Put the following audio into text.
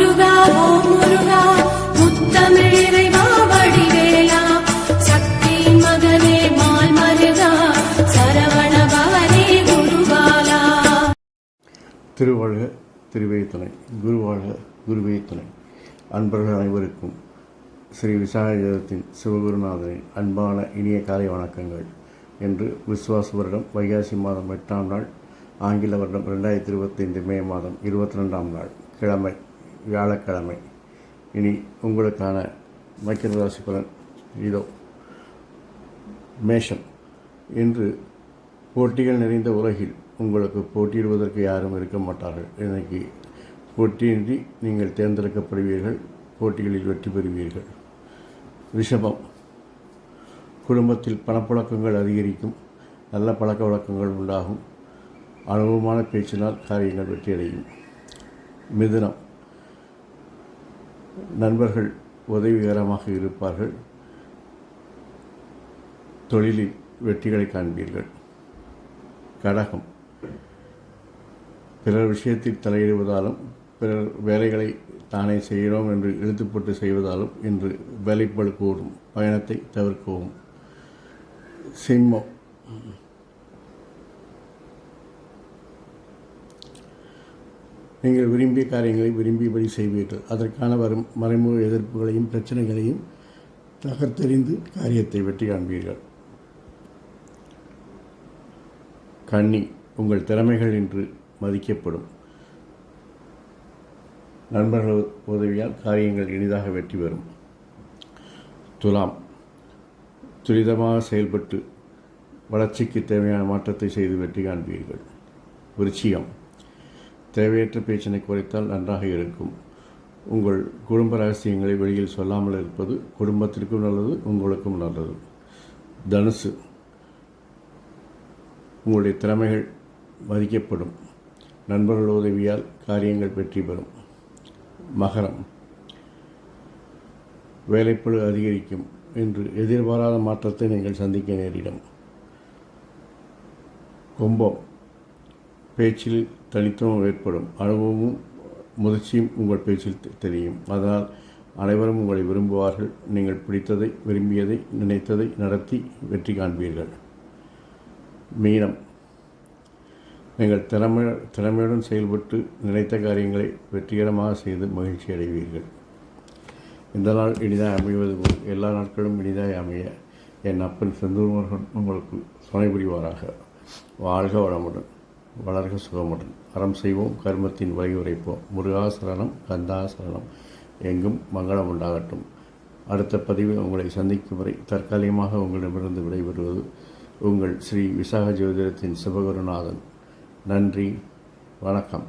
முருகா ஓம் முருகா முத்தமிழிறைவா வடிவேலா சக்தி மகனே மால் மருகா சரவண பவனே குருபாலா. திருவாழ்க திருவே துணை, குருவாழ்க குருவே துணை. அன்பர்கள் அனைவருக்கும் ஸ்ரீ விசாகத்தின் சிவகுருநாதனின் அன்பான இனிய காலை வணக்கங்கள். என்று விஸ்வாச வருடம் வைகாசி மாதம் 8ஆம் நாள், ஆங்கில வருடம் 2025 மே மாதம் 22ஆம் நாள், கிழமை, வியாழக்கிழமை. இனி உங்களுக்கான மகர ராசி பலன் இதோ. மேஷம். இன்று போட்டிகள் நிறைந்த உலகில் உங்களுக்கு போட்டியிடுவதற்கு யாரும் இருக்க மாட்டார்கள். இன்னைக்கு போட்டியின்றி நீங்கள் தேர்ந்தெடுக்கப்படுவீர்கள், போட்டிகளில் வெற்றி பெறுவீர்கள். ரிஷபம். குடும்பத்தில் பணப்புழக்கங்கள் அதிகரிக்கும், நல்ல பழக்க வழக்கங்கள் உண்டாகும், அனுபவமான பேச்சினால் காரியங்கள் வெற்றியடையும். மிதுனம். நண்பர்கள் உதவிகரமாக இருப்பார்கள், தொழிலில் வெற்றிகளை காண்பீர்கள். கடகம். பிறர் விஷயத்தில் தலையிடுவதாலும் பிறர் வேலைகளை தானே செய்கிறோம் என்று இழுத்துப்பட்டு செய்வதாலும் இன்று வேலைப்பளு கூடும், பயணத்தை தவிர்க்கவும். சிம்மம். நீங்கள் விரும்பிய காரியங்களை விரும்பியபடி செய்வீர்கள். அதற்கான வரும் மறைமுக எதிர்ப்புகளையும் பிரச்சனைகளையும் தகர்த்தெறிந்து காரியத்தை வெற்றி காண்பீர்கள். கன்னி. உங்கள் திறமைகள் இன்று மதிக்கப்படும், நண்பர்கள் உதவியால் காரியங்கள் எளிதாக வெற்றி பெறும். துலாம். துரிதமாக செயல்பட்டு வளர்ச்சிக்கு தேவையான மாற்றத்தை செய்து வெற்றி காண்பீர்கள். விருச்சிகம். தேவையற்ற பேச்சினை குறைத்தால் நன்றாக இருக்கும். உங்கள் குடும்ப ரகசியங்களை வெளியில் சொல்லாமல் இருப்பது குடும்பத்திற்கும் நல்லது, உங்களுக்கும் நல்லது. தனுசு. உங்களுடைய திறமைகள் மதிக்கப்படும், நண்பர்கள் உதவியால் காரியங்கள் வெற்றி பெறும். மகரம். வேலைப்பளு அதிகரிக்கும், இன்று எதிர்பாராத மாற்றத்தை நீங்கள் சந்திக்க நேரிடும். கும்பம். பேச்சில் தனித்துவம் ஏற்படும், அனுபவமும் முதிர்ச்சியும் உங்கள் பேச்சில் தெரியும். அதனால் அனைவரும் உங்களை விரும்புவார்கள். நீங்கள் பிடித்ததை, விரும்பியதை, நினைத்ததை நடத்தி வெற்றி காண்பீர்கள். மீனம். நீங்கள் திறமையுடன் செயல்பட்டு நினைத்த காரியங்களை வெற்றிகரமாக செய்து மகிழ்ச்சி அடைவீர்கள். இந்த நாள் இனிதாக அமைவது போல் எல்லா நாட்களும் இனிதாக அமைய என் அப்பன் செந்தூர் முருகன் உங்களுக்கு துணை புரிவாராக. வாழ்க வளமுடன், வளர்க சுகமுடன். அறம் செய்வோம், கர்மத்தின் வழி உரைப்போம். முருகாசரணம், கந்தாசரணம். எங்கும் மங்களம் உண்டாகட்டும். அடுத்த பதிவில் உங்களை சந்திக்கும் வரை தற்காலிகமாக உங்களிடமிருந்து விடைபெறுவது உங்கள் ஸ்ரீ விசாக ஜோதிடத்தின் சிவகுருநாதன். நன்றி, வணக்கம்.